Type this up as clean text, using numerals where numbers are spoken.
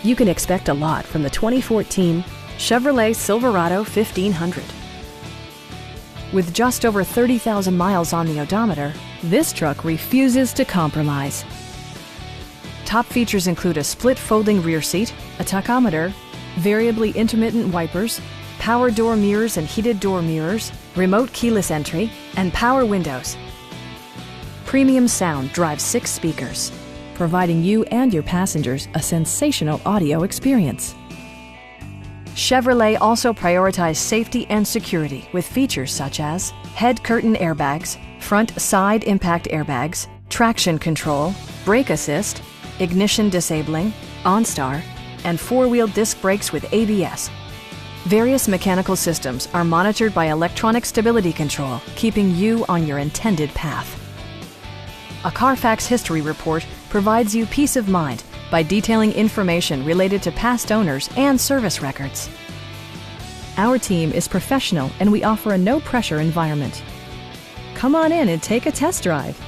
You can expect a lot from the 2014 Chevrolet Silverado 1500. With just over 30,000 miles on the odometer, this truck refuses to compromise. Top features include a split folding rear seat, a tachometer, variably intermittent wipers, power door mirrors and heated door mirrors, remote keyless entry, and power windows. Premium sound drives 6 speakers, providing you and your passengers a sensational audio experience. Chevrolet also prioritized safety and security with features such as head curtain airbags, front side impact airbags, traction control, brake assist, ignition disabling, OnStar, and 4-wheel disc brakes with ABS. Various mechanical systems are monitored by electronic stability control, keeping you on your intended path. A Carfax history report provides you peace of mind by detailing information related to past owners and service records. Our team is professional and we offer a no-pressure environment. Come on in and take a test drive.